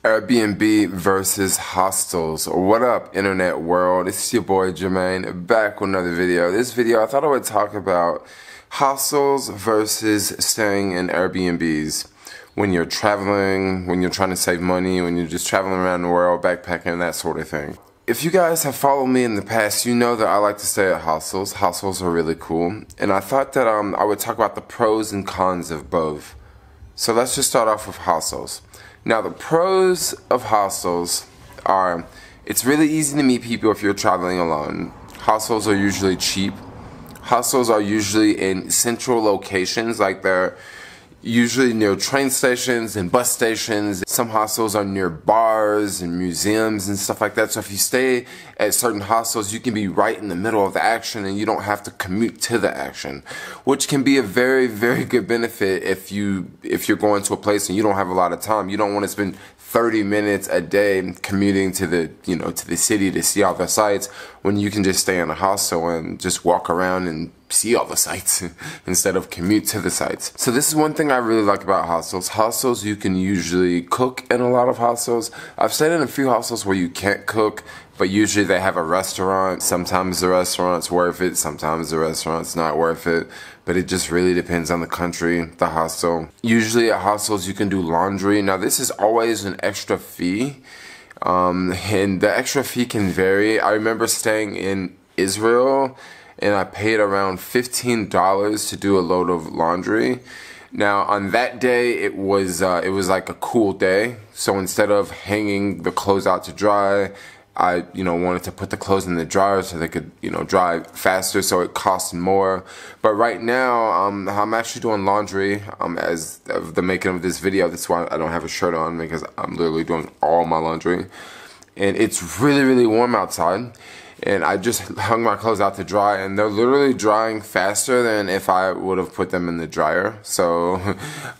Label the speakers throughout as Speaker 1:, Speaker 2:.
Speaker 1: Airbnb versus hostels. What up, internet world? It's your boy Jermaine back with another video. This video I thought I would talk about hostels versus staying in Airbnbs when you're traveling, when you're trying to save money, when you're just traveling around the world, backpacking, that sort of thing. If you guys have followed me in the past, you know that I like to stay at hostels. Hostels are really cool. And I thought that I would talk about the pros and cons of both. So let's just start off with hostels. Now, the pros of hostels are, it's really easy to meet people if you're traveling alone. Hostels are usually cheap. Hostels are usually in central locations, like they're usually near train stations and bus stations. Some hostels are near bars and museums and stuff like that. So if you stay at certain hostels, you can be right in the middle of the action and you don't have to commute to the action, which can be a very, very good benefit if you're going to a place and you don't have a lot of time. You don't want to spend 30 minutes a day commuting to the city to see all the sights, when you can just stay in a hostel and just walk around and see all the sights instead of commute to the sites. So this is one thing I really like about hostels. Hostels, you can usually cook in a lot of hostels. I've stayed in a few hostels where you can't cook, but usually they have a restaurant. Sometimes the restaurant's worth it, sometimes the restaurant's not worth it, but it just really depends on the country, the hostel. Usually at hostels you can do laundry. Now this is always an extra fee, and the extra fee can vary. I remember staying in Israel and I paid around $15 to do a load of laundry. Now on that day it was like a cool day, so instead of hanging the clothes out to dry, I wanted to put the clothes in the dryer so they could dry faster, so it cost more. But right now I'm actually doing laundry as of the making of this video. That's why I don't have a shirt on, because I'm literally doing all my laundry, and it's really, really warm outside. And I just hung my clothes out to dry, and they're literally drying faster than if I would have put them in the dryer. So,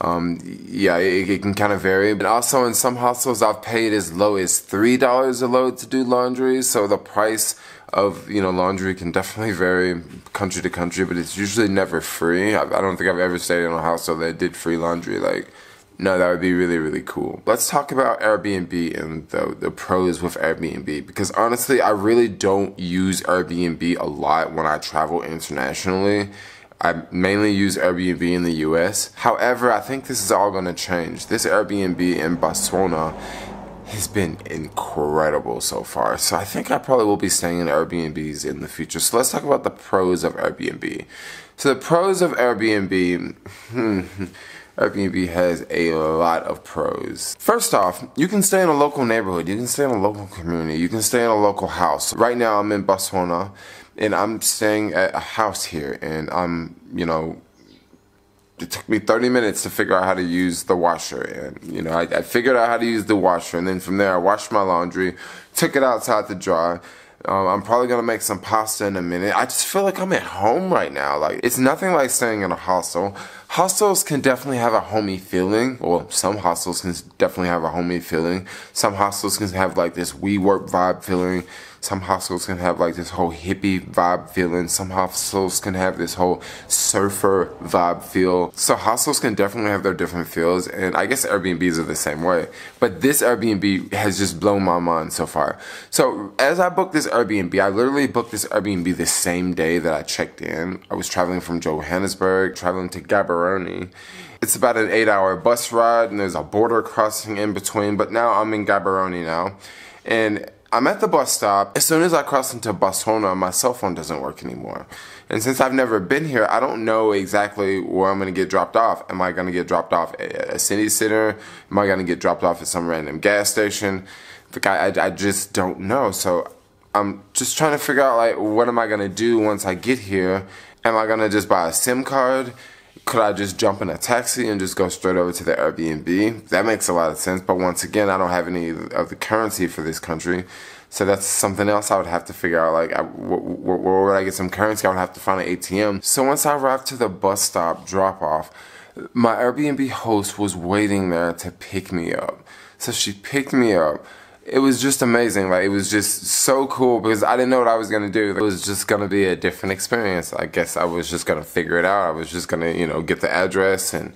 Speaker 1: yeah, it can kind of vary. But also in some hostels, I've paid as low as $3 a load to do laundry. So the price of, laundry can definitely vary country to country, but it's usually never free. I don't think I've ever stayed in a hostel that did free laundry. No, that would be really, really cool. Let's talk about Airbnb and the pros with Airbnb, because honestly, I really don't use Airbnb a lot when I travel internationally. I mainly use Airbnb in the US. However, I think this is all going to change. This Airbnb in Botswana has been incredible so far. So I think I probably will be staying in Airbnbs in the future. So let's talk about the pros of Airbnb. So the pros of Airbnb, Airbnb has a lot of pros. First off, you can stay in a local neighborhood, you can stay in a local community, you can stay in a local house. Right now I'm in Botswana and I'm staying at a house here, and it took me 30 minutes to figure out how to use the washer, and I figured out how to use the washer, and then from there I washed my laundry, took it outside to dry. I'm probably gonna make some pasta in a minute. I just feel like I'm at home right now. It's nothing like staying in a hostel. Hostels can definitely have a homey feeling, or some hostels can definitely have a homey feeling. Some hostels can have this WeWork vibe feeling. Some hostels can have this whole hippie vibe feeling. Some hostels can have this whole surfer vibe feel. So hostels can definitely have their different feels, and I guess Airbnbs are the same way. But this Airbnb has just blown my mind so far. So as I booked this Airbnb, I literally booked this Airbnb the same day that I checked in. I was traveling from Johannesburg, traveling to Gaborone. It's about an 8-hour bus ride, and there's a border crossing in between, but now I'm in Gaborone now. And I'm at the bus stop. As soon as I cross into Botswana, my cell phone doesn't work anymore. And since I've never been here, I don't know exactly where I'm going to get dropped off. Am I going to get dropped off at a city center? Am I going to get dropped off at some random gas station? I just don't know. So I'm just trying to figure out, what am I going to do once I get here? Am I going to just buy a SIM card? Could I just jump in a taxi and just go straight over to the Airbnb? That makes a lot of sense, but once again, I don't have any of the currency for this country, so that's something else I would have to figure out. Where would I get some currency? I would have to find an ATM. So once I arrived to the bus stop drop-off, my Airbnb host was waiting there to pick me up. So she picked me up. It was just amazing. It was just so cool, because I didn't know what I was going to do. It was just going to be a different experience. I guess I was just going to figure it out. I was just going to, get the address and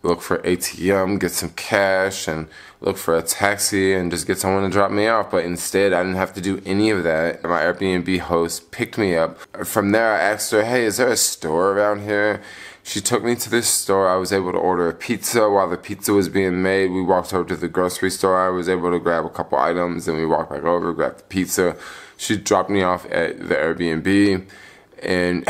Speaker 1: look for ATM, get some cash, and look for a taxi and just get someone to drop me off. But instead, I didn't have to do any of that. My Airbnb host picked me up. From there, I asked her, hey, is there a store around here? She took me to this store. I was able to order a pizza. While the pizza was being made, we walked over to the grocery store. I was able to grab a couple items, and we walked back over, grabbed the pizza. She dropped me off at the Airbnb. And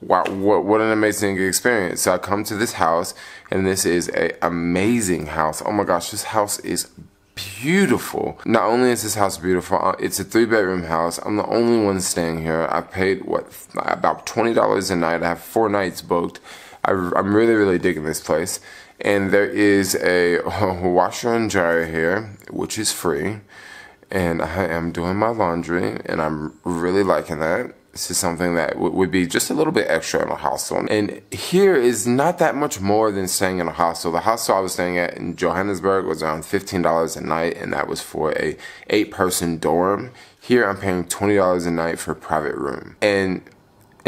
Speaker 1: wow, what an amazing experience. So I come to this house, and this is an amazing house. Oh my gosh, this house is beautiful. Not only is this house beautiful, it's a 3-bedroom house. I'm the only one staying here. I paid, about $20 a night. I have 4 nights booked. I'm really, really digging this place. And there is a washer and dryer here, which is free. And I am doing my laundry, and I'm really liking that. This is something that would be just a little bit extra in a hostel. And here is not that much more than staying in a hostel. The hostel I was staying at in Johannesburg was around $15 a night, and that was for a 8-person dorm. Here I'm paying $20 a night for a private room. And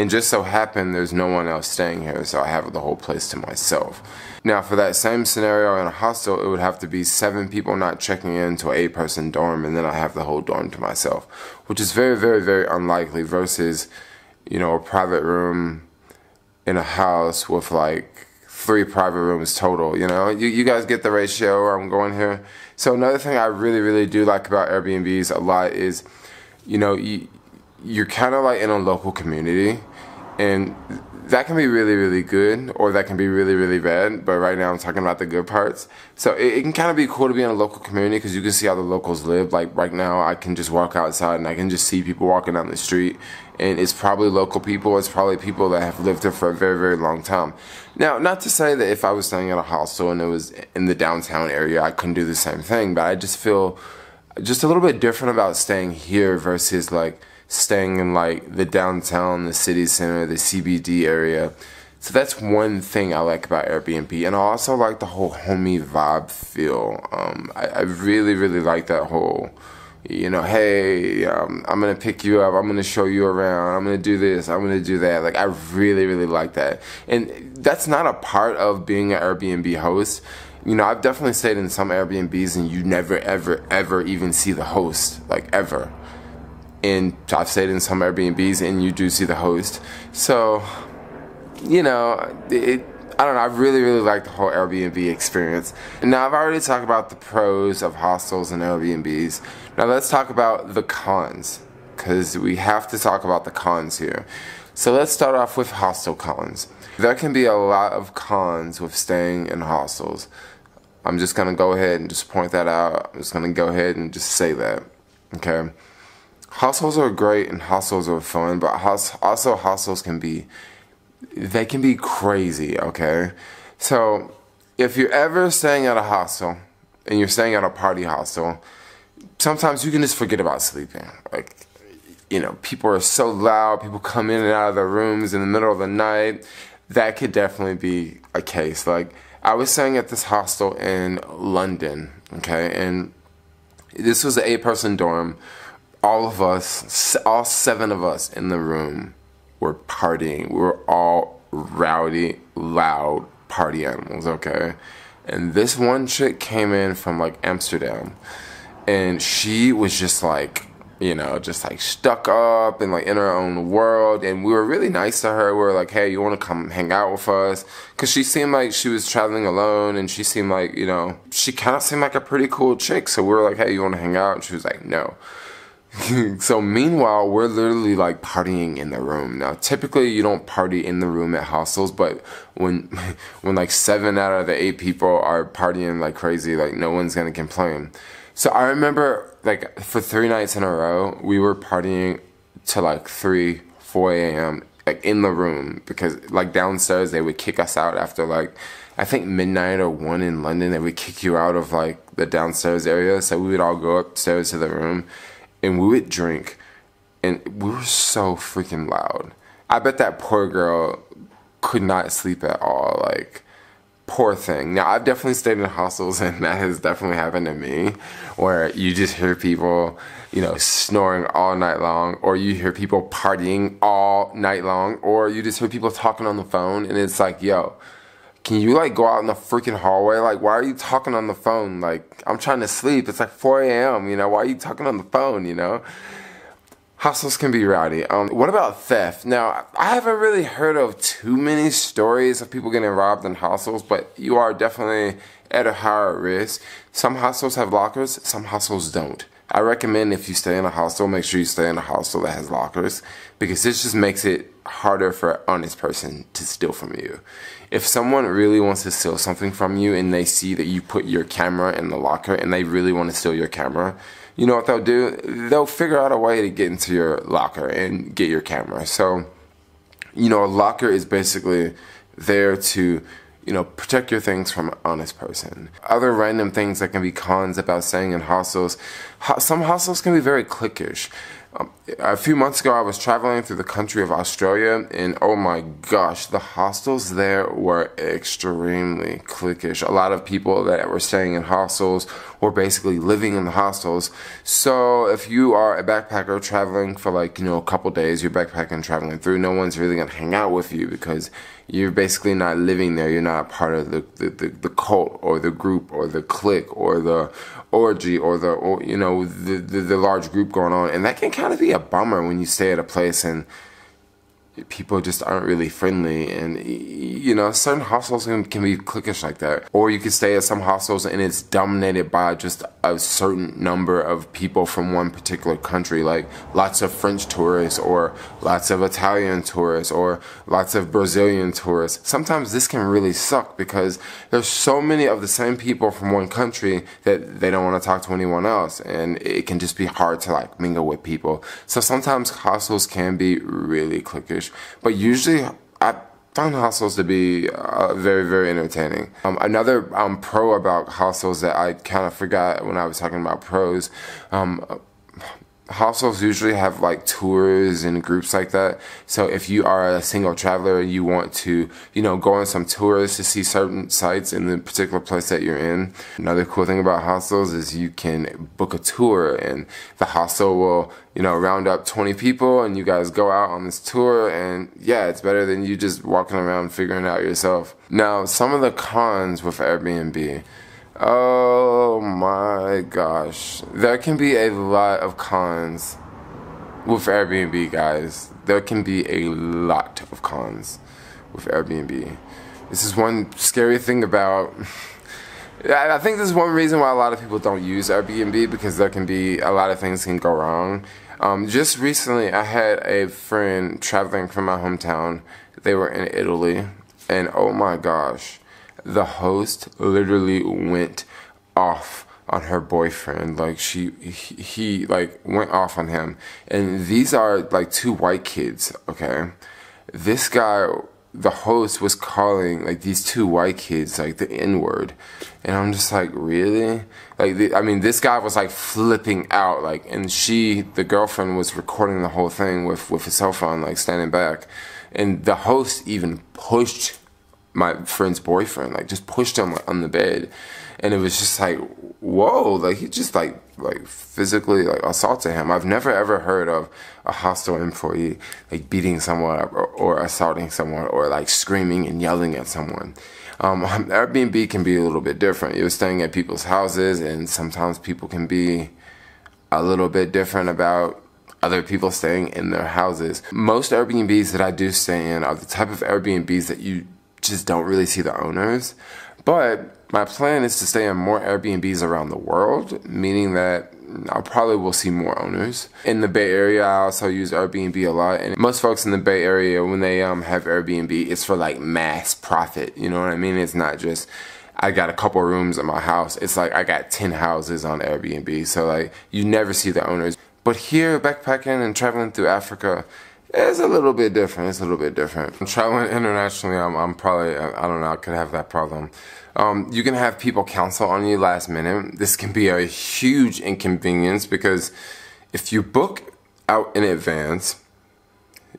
Speaker 1: just so happened there's no one else staying here, so I have the whole place to myself. Now, for that same scenario in a hostel, it would have to be 7 people not checking into an 8-person dorm, and then I have the whole dorm to myself, which is very, very, very unlikely versus, you know, a private room in a house with like 3 private rooms total. You know, you guys get the ratio where I'm going here. So another thing I really, really do like about Airbnbs a lot is, you know, you're kind of like in a local community, and that can be really, really good, or that can be really, really bad. But right now I'm talking about the good parts. So it can kind of be cool to be in a local community because you can see how the locals live. Like right now I can just walk outside and I can just see people walking down the street, and it's probably local people. It's probably people that have lived there for a very, very long time. Now, not to say that if I was staying at a hostel and it was in the downtown area, I couldn't do the same thing, but I just feel just a little bit different about staying here versus like staying in like the downtown, the city center, the CBD area. So that's one thing I like about Airbnb. And I also like the whole homey vibe feel. I really, really like that whole, you know, hey, I'm going to pick you up, I'm going to show you around, I'm going to do this, I'm going to do that. Like, I really, really like that. And that's not a part of being an Airbnb host. You know, I've definitely stayed in some Airbnbs and you never, ever, ever even see the host, like ever. And I've stayed in some Airbnbs and you do see the host. So, you know, I don't know, I really, really like the whole Airbnb experience. And now I've already talked about the pros of hostels and Airbnbs. Now let's talk about the cons, because we have to talk about the cons here. So let's start off with hostel cons. There can be a lot of cons with staying in hostels. I'm just going to go ahead and just point that out. I'm just going to go ahead and just say that, okay? Hostels are great and hostels are fun, but also hostels can be crazy, okay? So if you're ever staying at a hostel and you're staying at a party hostel, sometimes you can just forget about sleeping. Like, you know, people are so loud, people come in and out of their rooms in the middle of the night. That could definitely be a case. Like, I was staying at this hostel in London, okay? And this was an 8-person dorm. All of us, all 7 of us in the room were partying. We were all rowdy, loud party animals, okay? And this one chick came in from like Amsterdam, and she was just like, you know, just like stuck up and like in her own world. And we were really nice to her. We were like, hey, you want to come hang out with us? Because she seemed like she was traveling alone, and she seemed like, you know, she kind of seemed like a pretty cool chick. So we were like, hey, you want to hang out? And she was like, no. So meanwhile, we're literally like partying in the room. Now, typically you don't party in the room at hostels, but when like 7 out of the 8 people are partying like crazy, like no one's gonna complain. So I remember like for 3 nights in a row, we were partying to like 3, 4 a.m. like in the room, because like downstairs they would kick us out after like, I think midnight or 1 in London, they would kick you out of like the downstairs area. So we would all go upstairs to the room. And we would drink, and we were so freaking loud. I bet that poor girl could not sleep at all. Like, poor thing. Now, I've definitely stayed in hostels, and that has definitely happened to me, where you just hear people, you know, snoring all night long, or you hear people partying all night long, or you just hear people talking on the phone, and it's like, yo, can you like go out in the freaking hallway? Like, why are you talking on the phone? Like, I'm trying to sleep. It's like 4 a.m., you know? Why are you talking on the phone, you know? Hostels can be rowdy. What about theft? Now, I haven't really heard of too many stories of people getting robbed in hostels, but you are definitely at a higher risk. Some hostels have lockers, some hostels don't. I recommend if you stay in a hostel, make sure you stay in a hostel that has lockers, because this just makes it harder for an honest person to steal from you. If someone really wants to steal something from you and they see that you put your camera in the locker and they really want to steal your camera, you know what they'll do? They'll figure out a way to get into your locker and get your camera. So, you know, a locker is basically there to, you know, protect your things from an honest person. Other random things that can be cons about staying in hostels. Some hostels can be very cliquish. A few months ago, I was traveling through the country of Australia, and oh my gosh, the hostels there were extremely cliquish. A lot of people that were staying in hostels were basically living in the hostels. So if you are a backpacker traveling for like, you know, a couple days, you're backpacking traveling through, no one's really gonna hang out with you because you're basically not living there. You're not part of the cult or the group or the clique or the orgy or the large group going on. And that can kind of be a bummer when you stay at a place and people just aren't really friendly, and you know, certain hostels can be cliquish like that. Or you could stay at some hostels and it's dominated by just a certain number of people from one particular country, like lots of French tourists or lots of Italian tourists or lots of Brazilian tourists. Sometimes this can really suck because there's so many of the same people from one country that they don't want to talk to anyone else, and it can just be hard to like mingle with people. So sometimes hostels can be really cliquish. But usually, I find hostels to be very, very entertaining. Another pro about hostels that I kind of forgot when I was talking about pros, hostels usually have like tours and groups like that. So if you are a single traveler and you want to, you know, go on some tours to see certain sites in the particular place that you're in. Another cool thing about hostels is you can book a tour and the hostel will, you know, round up 20 people and you guys go out on this tour, and yeah, it's better than you just walking around figuring it out yourself. Now, some of the cons with Airbnb. Oh my gosh. There can be a lot of cons with Airbnb, guys. There can be a lot of cons with Airbnb. This is one scary thing about... I think this is one reason why a lot of people don't use Airbnb, because there can be a lot of things can go wrong. Just recently, I had a friend traveling from my hometown. They were in Italy, and oh my gosh. The host literally went off on her boyfriend. Like he like went off on him. And these are like two white kids, okay? This guy, the host, was calling like these two white kids like the N-word. And I'm just like, really? Like, I mean, this guy was like flipping out, like, and the girlfriend was recording the whole thing with a cell phone, like standing back. And the host even pushed my friend's boyfriend, like just pushed him on the bed, and it was just like, whoa, like he just like physically like assaulted him. I've never ever heard of a hostel employee like beating someone up or assaulting someone or like screaming and yelling at someone. Airbnb can be a little bit different. You're staying at people's houses, and sometimes people can be a little bit different about other people staying in their houses. Most Airbnbs that I do stay in are the type of Airbnbs that you just don't really see the owners. But my plan is to stay in more Airbnbs around the world, meaning that I probably will see more owners. In the Bay Area, I also use Airbnb a lot, and most folks in the Bay Area, when they have Airbnb, it's for like mass profit, you know what I mean? It's not just, I got a couple rooms in my house. It's like I got 10 houses on Airbnb, so like you never see the owners. But here, backpacking and traveling through Africa, it's a little bit different. It's a little bit different. Traveling internationally, I'm probably, I don't know, I could have that problem. You can have people cancel on you last minute. This can be a huge inconvenience because if you book out in advance,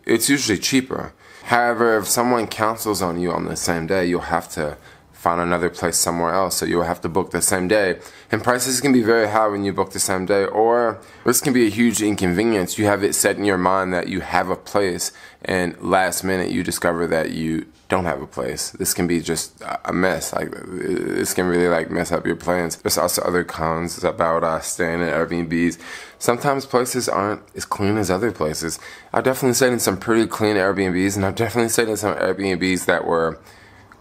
Speaker 1: it's usually cheaper. However, if someone cancels on you on the same day, you'll have to find another place somewhere else, so you'll have to book the same day. And prices can be very high when you book the same day, or this can be a huge inconvenience. You have it set in your mind that you have a place, and last minute you discover that you don't have a place. This can be just a mess. Like, this can really like mess up your plans. There's also other cons about staying in Airbnbs. Sometimes places aren't as clean as other places. I've definitely stayed in some pretty clean Airbnbs, and I've definitely stayed in some Airbnbs that were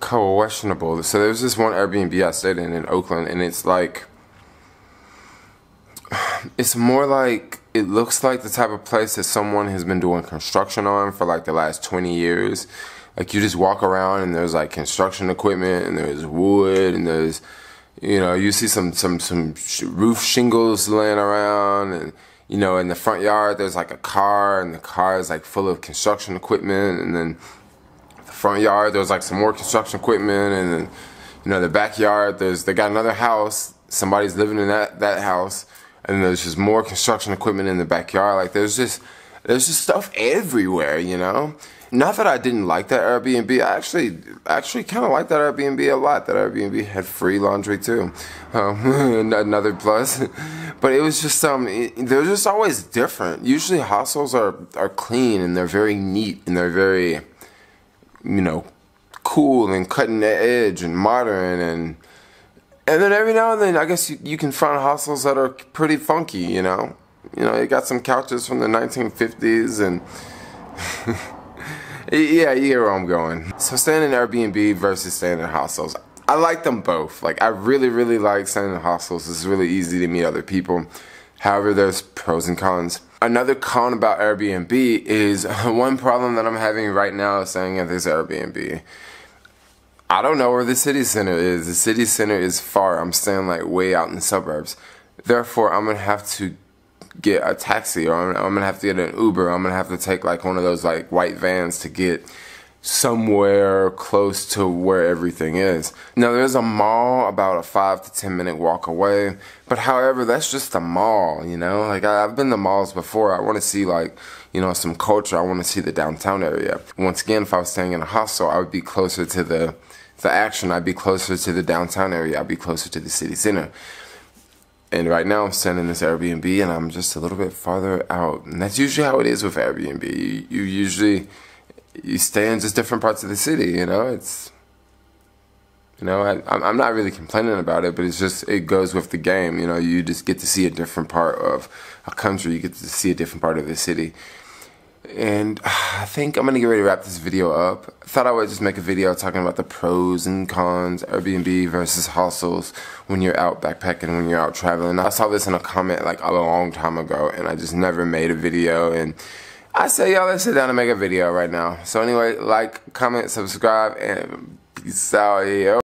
Speaker 1: questionable. So there's this one Airbnb I stayed in Oakland, and it's like, it's more like, it looks like the type of place that someone has been doing construction on for like the last 20 years. Like, you just walk around and there's like construction equipment, and there's wood, and there's, you know, you see some roof shingles laying around, and, you know, in the front yard there's like a car, and the car is like full of construction equipment, and then the front yard there's like some more construction equipment, and then, you know, the backyard they got another house, somebody's living in that house, and there's just more construction equipment in the backyard. Like, there's just stuff everywhere, you know. Not that I didn't like that Airbnb. I actually kind of liked that Airbnb a lot. That Airbnb had free laundry too. Another plus. But it was just they're just always different. Usually hostels are clean, and they're very neat, and they're very, you know, cool and cutting edge and modern, and then every now and then I guess you can find hostels that are pretty funky, you know. You know, you got some couches from the 1950s, and yeah, you get where I'm going. So staying in Airbnb versus staying in hostels, I like them both. Like, I really, really like staying in hostels. It's really easy to meet other people. However, there's pros and cons. Another con about Airbnb is one problem that I'm having right now staying at this Airbnb. I don't know where the city center is. The city center is far. I'm staying like way out in the suburbs. Therefore, I'm gonna have to get a taxi, or I'm gonna have to get an Uber. I'm gonna have to take like one of those like white vans to get somewhere close to where everything is. Now, there's a mall about a 5 to 10 minute walk away, but however, that's just a mall, you know. Like, I've been to malls before. I want to see, like, you know, some culture. I want to see the downtown area. Once again, if I was staying in a hostel, I would be closer to the action. I'd be closer to the downtown area. I'd be closer to the city center. And right now I'm staying in this Airbnb, and I'm just a little bit farther out. And that's usually how it is with Airbnb. You usually stay in just different parts of the city, you know. It's, you know, I'm not really complaining about it, but it's just, it goes with the game. You know, you just get to see a different part of a country. You get to see a different part of the city. And I think I'm going to get ready to wrap this video up. I thought I would just make a video talking about the pros and cons, Airbnb versus hostels when you're out backpacking, when you're out traveling. I saw this in a comment like a long time ago, and I just never made a video. And I say, y'all, let's sit down and make a video right now. So anyway, like, comment, subscribe, and peace out, yo.